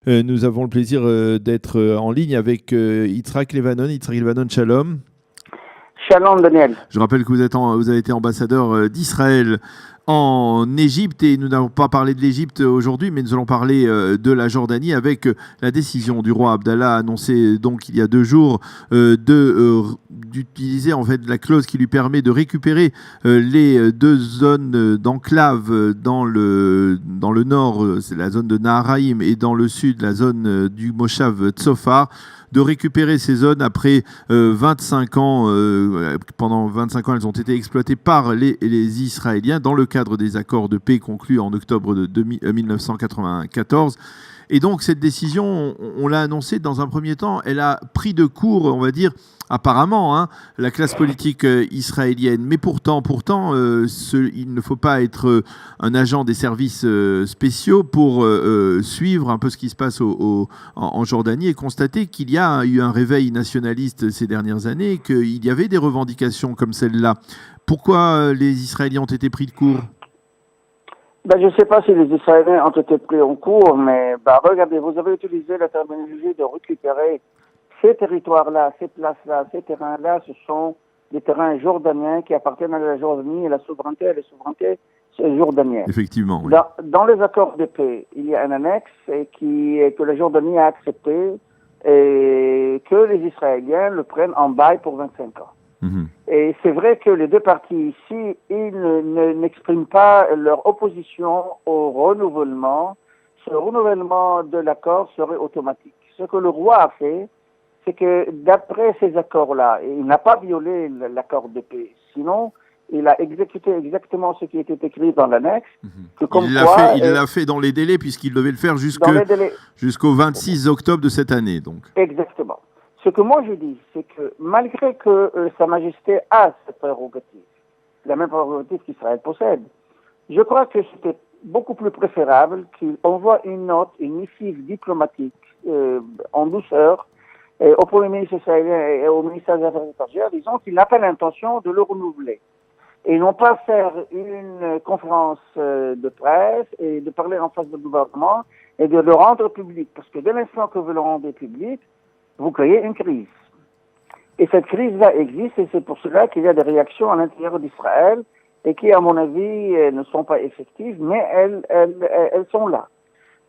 Nous avons le plaisir d'être en ligne avec Yitzhak Levanon. Yitzhak Levanon, shalom. Shalom Daniel. Je rappelle que vous avez été ambassadeur d'Israël en Égypte et nous n'avons pas parlé de l'Égypte aujourd'hui, mais nous allons parler de la Jordanie avec la décision du roi Abdallah annoncée donc il y a 2 jours d'utiliser en fait la clause qui lui permet de récupérer les 2 zones d'enclave dans le nord, c'est la zone de Naharaim, et dans le sud, la zone du Moshav Tzofar, de récupérer ces zones après 25 ans. Pendant 25 ans, elles ont été exploitées par les Israéliens dans le cadre des accords de paix conclus en octobre de 1994. Et donc cette décision, on l'a annoncée dans un premier temps, elle a pris de court, on va dire, apparemment, la classe politique israélienne. Mais pourtant, il ne faut pas être un agent des services spéciaux pour suivre un peu ce qui se passe en Jordanie et constater qu'il y a eu un réveil nationaliste ces dernières années, qu'il y avait des revendications comme celle-là. Pourquoi les Israéliens ont été pris de court ? Je ne sais pas si les Israéliens ont été pris en cours, mais regardez, vous avez utilisé la terminologie de récupérer ces territoires-là, ces places-là, ces terrains-là. Ce sont des terrains jordaniens qui appartiennent à la Jordanie et la souveraineté c'est jordanienne. Effectivement. Oui. Dans les accords de paix, il y a un annexe que la Jordanie a accepté et que les Israéliens le prennent en bail pour 25 ans. Et c'est vrai que les 2 parties ici, ils n'expriment pas leur opposition au renouvellement. Ce renouvellement de l'accord serait automatique. Ce que le roi a fait, c'est que d'après ces accords-là, il n'a pas violé l'accord de paix. Sinon, il a exécuté exactement ce qui était écrit dans l'annexe. Il l'a fait dans les délais puisqu'il devait le faire jusqu'au 26 octobre de cette année. Donc. Exactement. Ce que moi je dis, c'est que malgré que Sa Majesté a cette prérogative, la même prérogative qu'Israël possède, je crois que c'était beaucoup plus préférable qu'il envoie une note, une missive diplomatique en douceur au Premier ministre israélien et au ministère des Affaires étrangères, disant qu'il n'a pas l'intention de le renouveler. Et non pas faire une conférence de presse et de parler en face du gouvernement et de le rendre public. Parce que dès l'instant que vous le rendez public, vous créez une crise. Et cette crise-là existe et c'est pour cela qu'il y a des réactions à l'intérieur d'Israël et qui, à mon avis, ne sont pas effectives, mais elles sont là.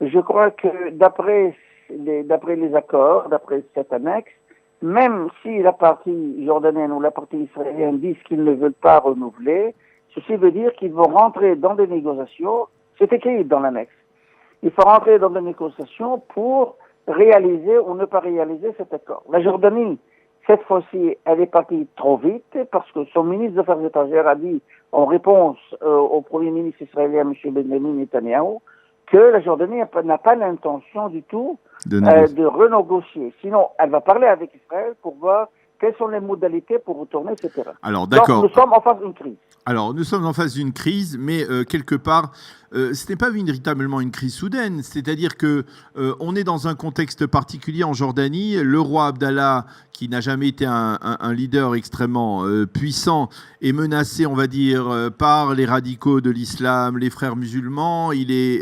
Je crois que d'après les accords, d'après cette annexe, même si la partie jordanienne ou la partie israélienne disent qu'ils ne veulent pas renouveler, ceci veut dire qu'ils vont rentrer dans des négociations, c'est écrit dans l'annexe. Il faut rentrer dans des négociations pour réaliser ou ne pas réaliser cet accord. La Jordanie, cette fois-ci, elle est partie trop vite parce que son ministre des Affaires étrangères a dit, en réponse au Premier ministre israélien, M. Benjamin Netanyahu, que la Jordanie n'a pas l'intention du tout de renégocier. Sinon, elle va parler avec Israël pour voir quelles sont les modalités pour retourner ces terrains. Alors, d'accord. Donc, nous sommes en face d'une crise. Alors, nous sommes en face d'une crise, mais quelque part, ce n'est pas véritablement une crise soudaine. C'est-à-dire que on est dans un contexte particulier en Jordanie. Le roi Abdallah, qui n'a jamais été un leader extrêmement puissant, est menacé, on va dire, par les radicaux de l'islam, les frères musulmans. Il est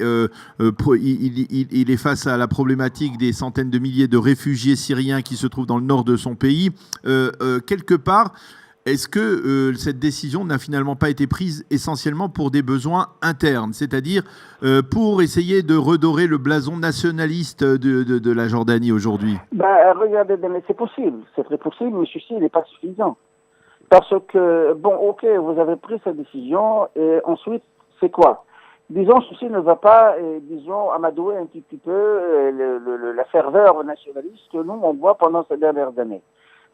face à la problématique des centaines de milliers de réfugiés syriens qui se trouvent dans le nord de son pays. Quelque part, est-ce que cette décision n'a finalement pas été prise essentiellement pour des besoins internes, c'est-à-dire pour essayer de redorer le blason nationaliste de la Jordanie aujourd'hui ? Regardez, c'est possible, c'est très possible, mais ceci n'est pas suffisant. Parce que, vous avez pris cette décision, et ensuite, c'est quoi ? Disons, ceci ne va pas, amadouer un petit peu la ferveur nationaliste que nous, on voit pendant ces dernières années.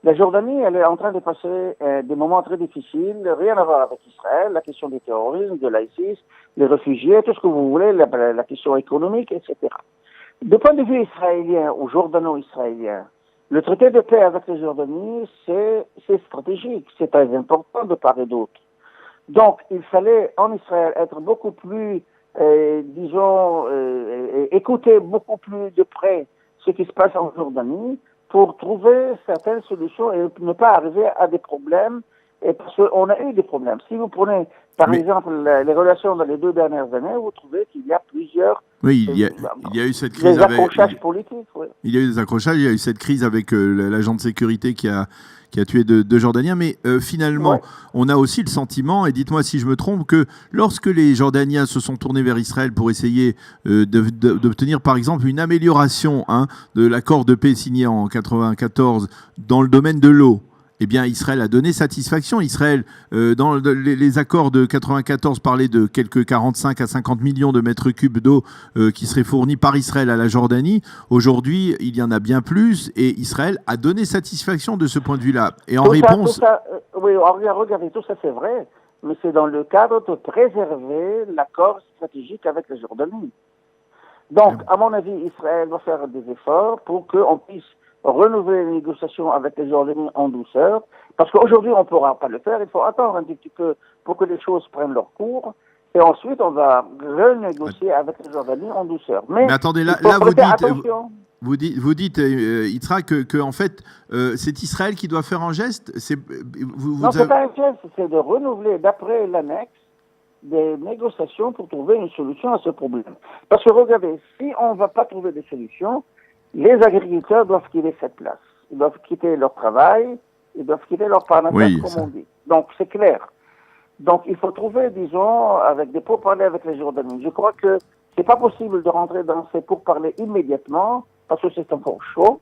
La Jordanie, elle est en train de passer des moments très difficiles, rien à voir avec Israël, la question du terrorisme, de l'ISIS, les réfugiés, tout ce que vous voulez, la question économique, etc. De point de vue israélien ou jordano-israélien, le traité de paix avec la Jordanie, c'est stratégique, c'est très important de part et d'autre. Donc, il fallait en Israël être beaucoup plus, écouter beaucoup plus de près ce qui se passe en Jordanie, pour trouver certaines solutions et ne pas arriver à des problèmes Et parce qu'on a eu des problèmes. Si vous prenez, par exemple, les relations dans les 2 dernières années, vous trouvez qu'il y a plusieurs... Oui, il y a eu cette crise des accrochages politiques, oui. Il y a eu des accrochages, il y a eu cette crise avec l'agent de sécurité qui a tué deux Jordaniens. Mais finalement, Ouais. on a aussi le sentiment, et dites-moi si je me trompe, que lorsque les Jordaniens se sont tournés vers Israël pour essayer d'obtenir, par exemple, une amélioration de l'accord de paix signé en 1994 dans le domaine de l'eau, eh bien, Israël a donné satisfaction. Israël, dans les accords de 94, parlait de quelques 45 à 50 millions de mètres cubes d'eau qui seraient fournis par Israël à la Jordanie. Aujourd'hui, il y en a bien plus et Israël a donné satisfaction de ce point de vue-là. Et en réponse... Oui, regardez, tout ça c'est vrai, mais c'est dans le cadre de préserver l'accord stratégique avec la Jordanie. Donc, à mon avis, Israël va faire des efforts pour qu'on puisse renouveler les négociations avec les Jordaniens en douceur, parce qu'aujourd'hui, on ne pourra pas le faire. Il faut attendre un petit peu pour que les choses prennent leur cours, et ensuite, on va renégocier avec les Jordaniens en douceur. Mais attendez, là vous dites Yitzhak, que en fait, c'est Israël qui doit faire un geste. Non, c'est pas un geste, c'est de renouveler, d'après l'annexe, des négociations pour trouver une solution à ce problème. Parce que regardez, si on ne va pas trouver des solutions, les agriculteurs doivent quitter cette place. Ils doivent quitter leur travail, ils doivent quitter leur parnasse, comme on dit. Donc, c'est clair. Donc, il faut trouver, disons, avec des pourparlers avec les Jordaniens. Je crois que c'est pas possible de rentrer dans ces pourparlers immédiatement, parce que c'est encore chaud.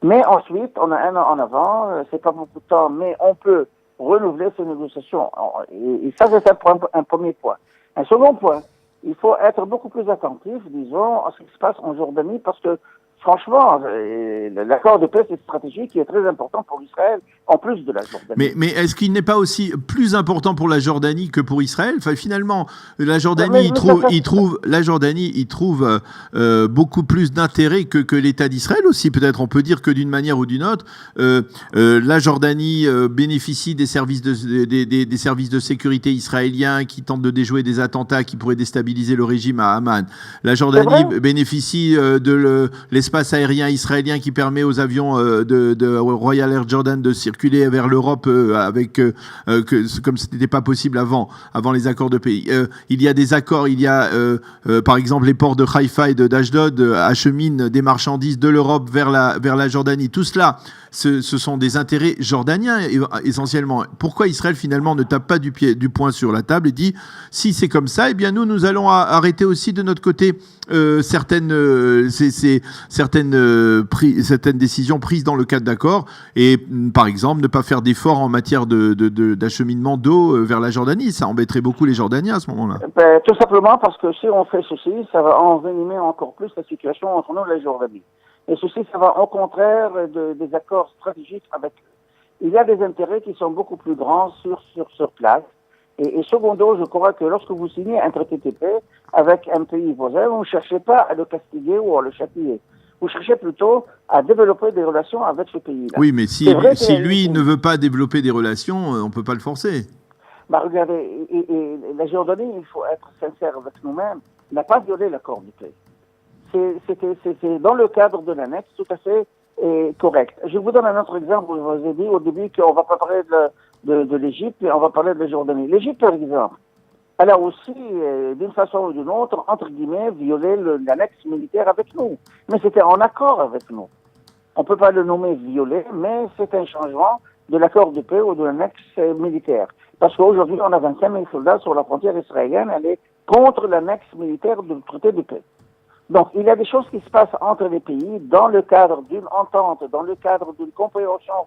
Mais ensuite, on a 1 an en avant, c'est pas beaucoup de temps, mais on peut renouveler ces négociations. Et ça, c'est un premier point. Un second point, il faut être beaucoup plus attentif, disons, à ce qui se passe en Jordanie, parce que franchement, l'accord de paix, c'est stratégique qui est très important pour Israël, en plus de la Jordanie. Mais est-ce qu'il n'est pas aussi plus important pour la Jordanie que pour Israël? Enfin, finalement, la Jordanie, il trouve beaucoup plus d'intérêt que l'État d'Israël aussi. Peut-être on peut dire que d'une manière ou d'une autre, la Jordanie bénéficie des services des services de sécurité israéliens qui tentent de déjouer des attentats qui pourraient déstabiliser le régime à Amman. La Jordanie bénéficie de l'espace aérien israélien qui permet aux avions de Royal Air Jordan de circuler vers l'Europe comme ce n'était pas possible avant les accords de paix. Il y a des accords, par exemple les ports de Haïfa et d'Ashdod acheminent des marchandises de l'Europe vers la Jordanie. Tout cela, ce sont des intérêts jordaniens essentiellement. Pourquoi Israël finalement ne tape pas du poing sur la table et dit si c'est comme ça, eh bien nous allons arrêter aussi de notre côté certaines décisions prises dans le cadre d'accords et par exemple ne pas faire d'efforts en matière d'acheminement d'eau vers la Jordanie. Ça embêterait beaucoup les Jordaniens à ce moment-là. Tout simplement parce que si on fait ceci, ça va envenimer encore plus la situation entre nous et la Jordanie. Et ceci, ça va au contraire des accords stratégiques avec eux. Il y a des intérêts qui sont beaucoup plus grands sur place. Et secondo, je crois que lorsque vous signez un traité de paix avec un pays voisin, vous ne cherchez pas à le castiguer ou à le châtier. Vous cherchez plutôt à développer des relations avec ce pays-là. Oui, mais si lui ne veut pas développer des relations, on ne peut pas le forcer. Regardez, et la Jordanie, il faut être sincère avec nous-mêmes, n'a pas violé l'accord de paix. C'est dans le cadre de l'annexe tout à fait correct. Je vous donne un autre exemple. Je vous ai dit au début qu'on va pas parler de l'Égypte, mais on va parler de la Jordanie. L'Égypte, par exemple, elle a aussi, d'une façon ou d'une autre, entre guillemets, violé l'annexe militaire avec nous. Mais c'était en accord avec nous. On ne peut pas le nommer violé, mais c'est un changement de l'accord de paix ou de l'annexe militaire. Parce qu'aujourd'hui, on a 25 000 soldats sur la frontière israélienne. Elle est contre l'annexe militaire du traité de paix. Donc, il y a des choses qui se passent entre les pays dans le cadre d'une entente, dans le cadre d'une compréhension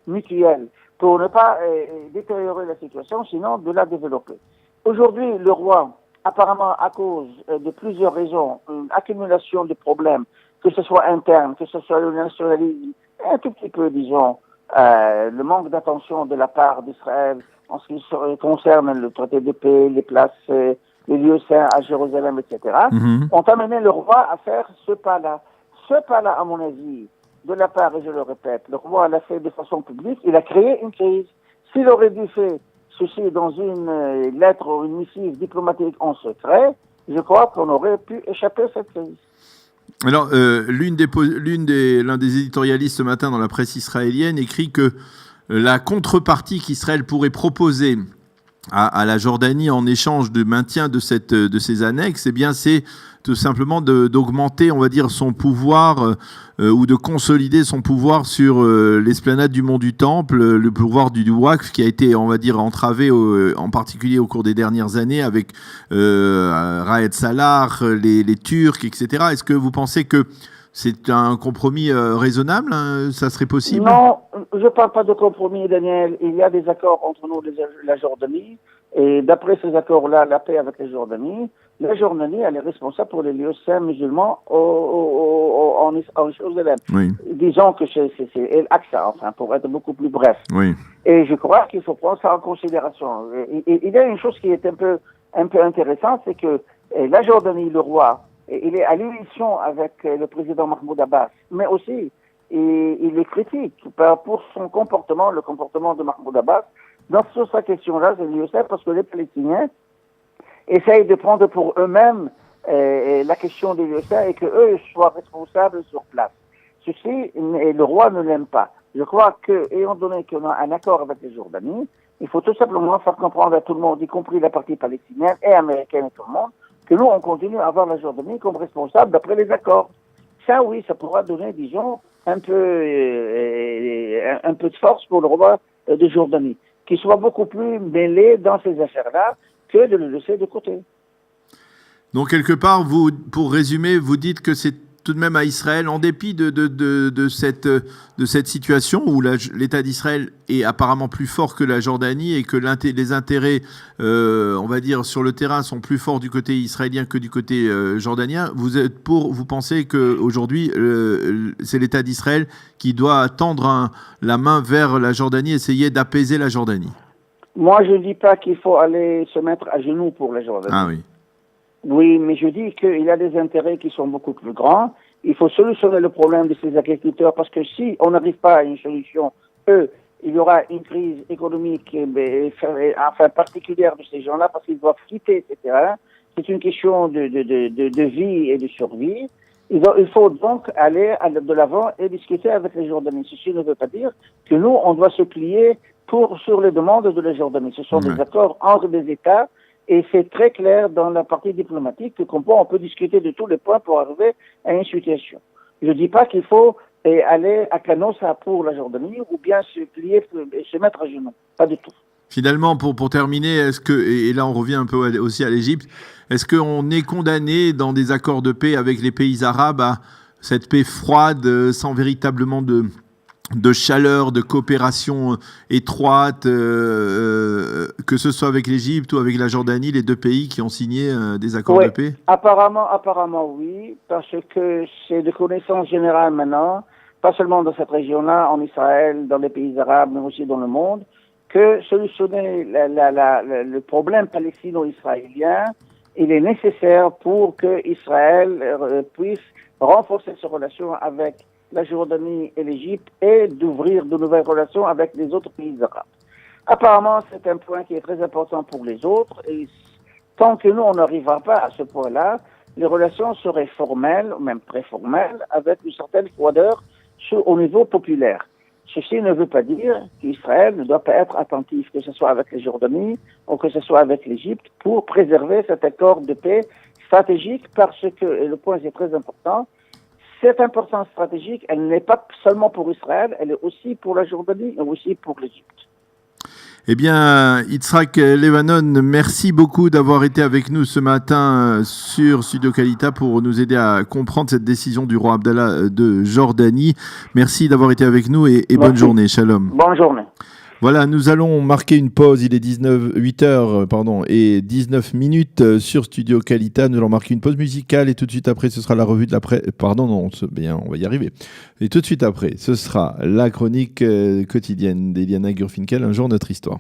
mutuelle, pour ne pas détériorer la situation, sinon de la développer. Aujourd'hui, le roi, apparemment à cause de plusieurs raisons, une accumulation de problèmes, que ce soit interne, que ce soit le nationalisme, un tout petit peu, disons, le manque d'attention de la part d'Israël en ce qui concerne le traité de paix, les places, les lieux saints à Jérusalem, etc., ont amené le roi à faire ce pas-là. Ce pas-là, à mon avis, de la part, et je le répète, le roi l'a fait de façon publique, il a créé une crise. S'il aurait dû faire ceci dans une lettre ou une missive diplomatique en secret, je crois qu'on aurait pu échapper à cette crise. Alors, l'un des éditorialistes ce matin dans la presse israélienne écrit que la contrepartie qu'Israël pourrait proposer à la Jordanie en échange de maintien de ces annexes, eh bien, c'est tout simplement d'augmenter, on va dire, son pouvoir ou de consolider son pouvoir sur l'esplanade du Mont du Temple, le pouvoir du Waqf qui a été, on va dire, entravé en particulier au cours des dernières années avec Raed Salah, les Turcs, etc. Est-ce que vous pensez que c'est un compromis raisonnable, hein? Ça serait possible? Non, je ne parle pas de compromis, Daniel. Il y a des accords entre nous et la Jordanie. Et d'après ces accords-là, la paix avec la Jordanie, elle est responsable pour les lieux saints musulmans en Jérusalem. Oui. Disons que c'est El-Aqsa, enfin, pour être beaucoup plus bref. Oui. Et je crois qu'il faut prendre ça en considération. Il y a une chose qui est un peu intéressante, c'est que la Jordanie, le roi, il est à l'unisson avec le président Mahmoud Abbas, mais aussi il est critique pour son comportement, le comportement de Mahmoud Abbas. Sur sa question-là, je le sais parce que les Palestiniens essayent de prendre pour eux-mêmes la question des lieux saints et qu'eux soient responsables sur place. Ceci, le roi ne l'aime pas. Je crois que, ayant donné qu'on a un accord avec les Jordaniens, il faut tout simplement faire comprendre à tout le monde, y compris la partie palestinienne et américaine et tout le monde, que nous, on continue à avoir la Jordanie comme responsable d'après les accords. Ça, oui, ça pourra donner, disons, un peu de force pour le roi de Jordanie, qui soit beaucoup plus mêlé dans ces affaires-là que de le laisser de côté. Donc, quelque part, vous, pour résumer, vous dites que c'est tout de même à Israël, en dépit de cette situation où l'État d'Israël est apparemment plus fort que la Jordanie et que les intérêts, on va dire, sur le terrain sont plus forts du côté israélien que du côté jordanien. Vous pensez qu'aujourd'hui, c'est l'État d'Israël qui doit tendre la main vers la Jordanie, essayer d'apaiser la Jordanie? Moi, je ne dis pas qu'il faut aller se mettre à genoux pour la Jordanie. Ah oui. Oui, mais je dis qu'il y a des intérêts qui sont beaucoup plus grands. Il faut solutionner le problème de ces agriculteurs parce que si on n'arrive pas à une solution, il y aura une crise économique particulière de ces gens-là parce qu'ils doivent quitter etc. C'est une question de vie et de survie. Il faut donc aller de l'avant et discuter avec les Jordaniens. Ceci ne veut pas dire que nous, on doit se plier sur les demandes de la Jordanie. Ce sont des accords entre des États. Et c'est très clair dans la partie diplomatique on peut discuter de tous les points pour arriver à une situation. Je ne dis pas qu'il faut aller à Canossa pour la Jordanie ou bien se plier et se mettre à genoux. Pas du tout. Finalement, pour terminer, et là on revient un peu aussi à l'Égypte, est-ce qu'on est condamné dans des accords de paix avec les pays arabes à cette paix froide, sans véritablement de chaleur, de coopération étroite, que ce soit avec l'Égypte ou avec la Jordanie, les deux pays qui ont signé des accords de paix? Apparemment oui, parce que c'est de connaissance générale maintenant, pas seulement dans cette région-là, en Israël, dans les pays arabes, mais aussi dans le monde, que solutionner le problème palestino-israélien, il est nécessaire pour que Israël puisse renforcer ses relations avec la Jordanie et l'Égypte et d'ouvrir de nouvelles relations avec les autres pays arabes. Apparemment, c'est un point qui est très important pour les autres et tant que nous, on n'arrivera pas à ce point-là, les relations seraient formelles, même très formelles, avec une certaine froideur au niveau populaire. Ceci ne veut pas dire qu'Israël ne doit pas être attentif, que ce soit avec la Jordanie ou que ce soit avec l'Égypte, pour préserver cet accord de paix stratégique parce que, et le point est très important, cette importance stratégique, elle n'est pas seulement pour Israël, elle est aussi pour la Jordanie et aussi pour l'Égypte. Eh bien, Yitzhak Levanon, merci beaucoup d'avoir été avec nous ce matin sur Studio Kalita pour nous aider à comprendre cette décision du roi Abdallah de Jordanie. Merci d'avoir été avec nous et bonne journée. Shalom. Bonne journée. Voilà, nous allons marquer une pause. Il est 8h et 19 minutes sur Studio Kalita. Nous allons marquer une pause musicale et tout de suite après, ce sera la revue de la presse. On va y arriver. Et tout de suite après, ce sera la chronique quotidienne d'Eliana Gurfinkel, Un jour notre histoire.